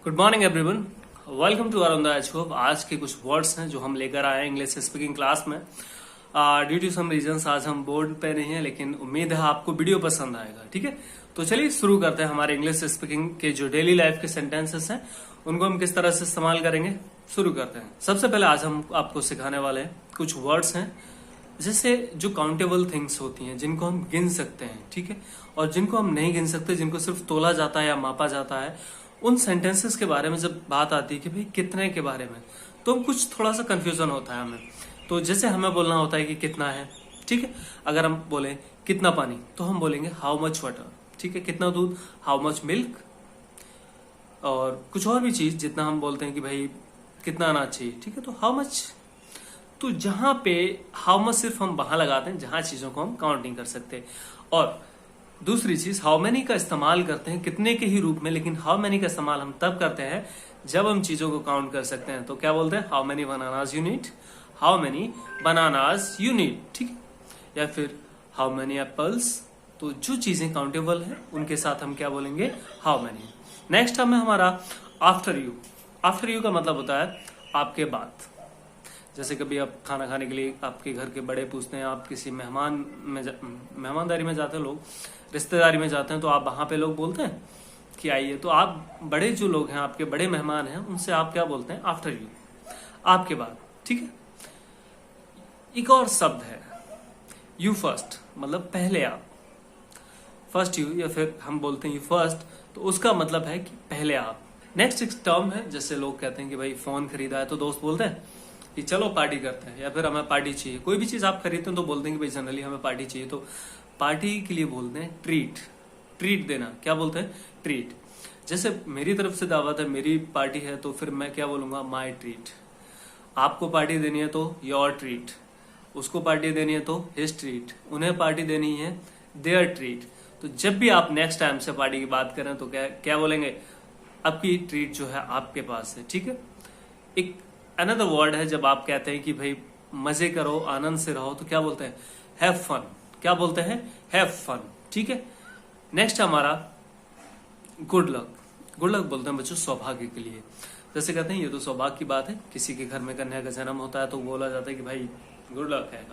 Good morning everyone, welcome to Arun the show. आज के कुछ वर्ड्स हैं जो हम लेकर आए हैं इंग्लिश स्पीकिंग क्लास में। ड्यू टू सम रीजंस आज हम बोर्ड पे नहीं है, लेकिन उम्मीद है आपको वीडियो पसंद आएगा। ठीक है, तो चलिए शुरू करते हैं। हमारे इंग्लिश स्पीकिंग के जो डेली लाइफ के सेंटेंसेस हैं उनको हम किस तरह से इस्तेमाल करेंगे, शुरू करते हैं। सबसे पहले आज हम आपको सिखाने वाले हैं कुछ वर्ड्स हैं जैसे जो काउंटेबल थिंग्स होती हैं, जिनको हम गिन सकते हैं। ठीक है, और जिनको हम नहीं गिन सकते, जिनको सिर्फ तोला जाता है या मापा जाता है, उन सेंटेंसेस के बारे में जब बात आती है कि भाई कितने के बारे में, तो कुछ थोड़ा सा कंफ्यूजन होता है हमें। तो जैसे हमें बोलना होता है कि कितना है। ठीक है, अगर हम बोले कितना पानी, तो हम बोलेंगे हाउ मच वाटर। ठीक है, कितना दूध, हाउ मच मिल्क। और कुछ और भी चीज जितना हम बोलते हैं कि भाई कितना अनाज चाहिए। ठीक है, तो हाउ मच। तो जहां पे हाउ मच सिर्फ हम वहां लगाते हैं जहां चीजों को हम काउंट नहीं कर सकते। और दूसरी चीज हाउ मेनी का इस्तेमाल करते हैं कितने के ही रूप में, लेकिन हाउ मेनी का इस्तेमाल हम तब करते हैं जब हम चीजों को काउंट कर सकते हैं। तो क्या बोलते हैं, how many bananas you need, how many bananas you need. ठीक है, या फिर हाउ मेनी एप्पल्स। तो जो चीजें काउंटेबल है उनके साथ हम क्या बोलेंगे, हाउ मेनी। नेक्स्ट हमें हमारा आफ्टर यू। आफ्टर यू का मतलब होता है आपके बाद। जैसे कभी आप खाना खाने के लिए आपके घर के बड़े पूछते हैं, आप किसी मेहमानदारी में जाते हैं, लोग रिश्तेदारी में जाते हैं, तो आप वहां पे लोग बोलते हैं कि आइए। तो आप बड़े जो लोग हैं, आपके बड़े मेहमान हैं, उनसे आप क्या बोलते हैं, आफ्टर यू, आपके बाद। ठीक है, एक और शब्द है यू फर्स्ट, मतलब पहले आप। फर्स्ट यू, या फिर हम बोलते हैं यू फर्स्ट, तो उसका मतलब है कि पहले आप। नेक्स्ट एक टर्म है, जैसे लोग कहते हैं कि भाई फोन खरीदा है, तो दोस्त बोलते हैं कि चलो पार्टी करते हैं, या फिर हमें पार्टी चाहिए। कोई भी चीज आप खरीदते हैं तो बोलते हैं कि भाई जनरली हमें पार्टी चाहिए, तो पार्टी के लिए बोलते हैं ट्रीट। ट्रीट देना, क्या बोलते हैं, ट्रीट। जैसे मेरी तरफ से दावत है, मेरी पार्टी है, तो फिर मैं क्या बोलूंगा, माई ट्रीट। आपको पार्टी देनी है तो योर ट्रीट, उसको पार्टी देनी है तो हिज ट्रीट, उन्हें पार्टी देनी है देयर ट्रीट। तो जब भी आप नेक्स्ट टाइम से पार्टी की बात करें तो क्या क्या बोलेंगे, आपकी ट्रीट जो है आपके पास है। ठीक है, एक अनदर वर्ड है जब आप कहते हैं कि भाई मजे करो, आनंद से रहो, तो क्या बोलते हैं, हैव फन। क्या बोलते हैं, हैव फन। ठीक है, नेक्स्ट हमारा गुड लक। गुड लक बोलते हैं बच्चों सौभाग्य के लिए। जैसे कहते हैं ये तो सौभाग्य की बात है, किसी के घर में कन्या का जन्म होता है तो बोला जाता है कि भाई गुड लक है,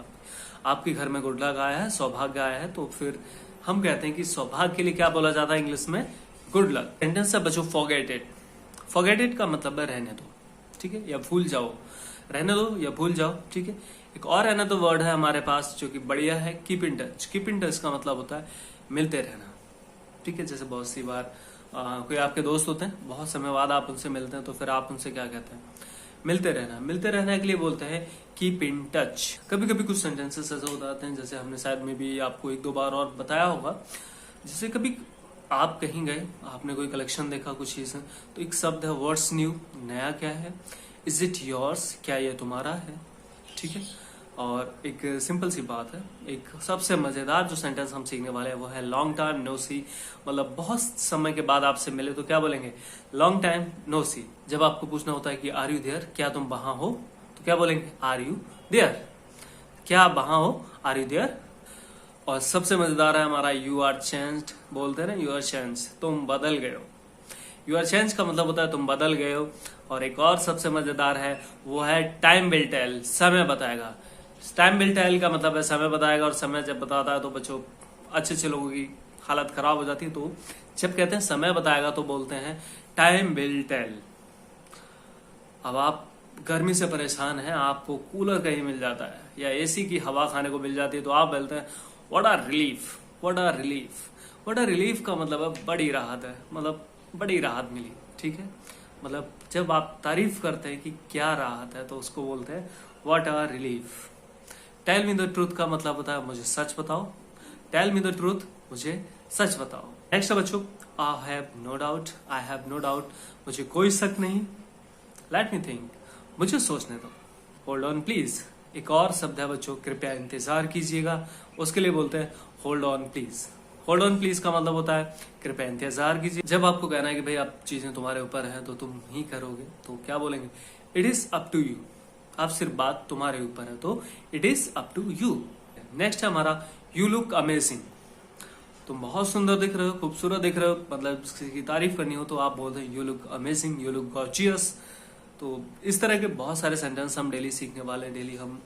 आपके घर में गुड लक आया है, सौभाग्य आया है। तो फिर हम कहते हैं कि सौभाग्य के लिए क्या बोला जाता है इंग्लिश में, गुड लक। सेंटेंस है बच्चों फॉरगेट इट। फॉरगेट इट का मतलब है रहने दो। ठीक है, या भूल जाओ, रहने दो या भूल जाओ। ठीक है, एक और अनदर वर्ड है हमारे पास जो कि बढ़िया है, keep in touch. Keep in touch का मतलब होता है मिलते रहना। ठीक है, जैसे बहुत सी बार कोई आपके दोस्त होते हैं, बहुत समय बाद आप उनसे मिलते हैं, तो फिर आप उनसे क्या कहते हैं, मिलते रहना। मिलते रहने के लिए बोलते हैं कीप इन टच। कभी कभी कुछ सेंटेंसेस ऐसे हो जाते हैं, जैसे हमने शायद में भी आपको एक दो बार और बताया होगा। जैसे कभी आप कहीं गए, आपने कोई कलेक्शन देखा कुछ चीज है, तो एक शब्द है व्हाट्स न्यू, नया क्या है। इज इट योर्स, क्या ये तुम्हारा है। ठीक है, और एक सिंपल सी बात है, एक सबसे मजेदार जो सेंटेंस हम सीखने वाले हैं वो है लॉन्ग टाइम नो सी। मतलब बहुत समय के बाद आपसे मिले तो क्या बोलेंगे, लॉन्ग टाइम नो सी। जब आपको पूछना होता है कि आर यू देयर, क्या तुम वहां हो, तो क्या बोलेंगे, आर यू देयर, क्या आप वहां हो, आर यू देयर। और सबसे मजेदार है हमारा यू आर चेंज्ड। बोलते हैं ना यू आर चेंज, तुम बदल गए हो। यू आर चेंज का मतलब होता है तुम बदल गए हो। और एक और सबसे मजेदार है वो है टाइम विल टेल, समय बताएगा। टाइम विल टेल का मतलब है समय बताएगा, और समय जब बताता है तो बच्चों अच्छे अच्छे लोगों की हालत खराब हो जाती है। तो जब कहते हैं समय बताएगा तो बोलते हैं टाइम विल टेल। अब आप गर्मी से परेशान हैं, आपको कूलर कहीं मिल जाता है या एसी की हवा खाने को मिल जाती है, तो आप बोलते हैं what are relief, what are relief. What are relief का मतलब है बड़ी राहत है, मतलब बड़ी राहत मिली। ठीक है, मतलब जब आप तारीफ करते हैं कि क्या राहत है, तो उसको बोलते हैं what are relief. Tell me the truth का मतलब होता है मुझे सच बताओ। टेल मी द ट्रूथ, मुझे सच बताओ। नेक्स्ट है बच्चों I have no doubt. I have no doubt, मुझे कोई शक नहीं। लेट मी थिंक, मुझे सोचने दो। Hold on please. एक और शब्द है बच्चों कृपया इंतजार कीजिएगा, उसके लिए बोलते हैं hold on please. Hold on please का मतलब होता है कृपया इंतजार कीजिए। जब आपको कहना है कि भाई आप चीजें तुम्हारे ऊपर है तो तुम ही करोगे, तो क्या बोलेंगे, it is up to you. आप सिर्फ बात तुम्हारे ऊपर है तो it is up to you. Next है हमारा यू लुक अमेजिंग। तुम बहुत सुंदर दिख रहे हो, खूबसूरत दिख रहे हो, मतलब किसी की तारीफ करनी हो तो आप बोलते हैं you look amazing, you look gorgeous. तो इस तरह के बहुत सारे सेंटेंस हम डेली सीखने वाले हैं। डेली हम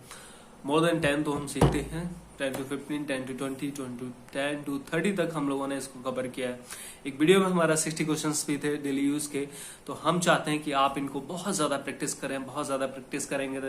मोर देन 10 तो हम सीखते हैं, 10 to 15, 10 to 20, 10 to 30 तक हम लोगों ने इसको कवर किया है। एक वीडियो में हमारा 60 क्वेश्चंस भी थे डेली यूज के। तो हम चाहते हैं कि आप इनको बहुत ज्यादा प्रैक्टिस करें, बहुत ज्यादा प्रैक्टिस करेंगे तो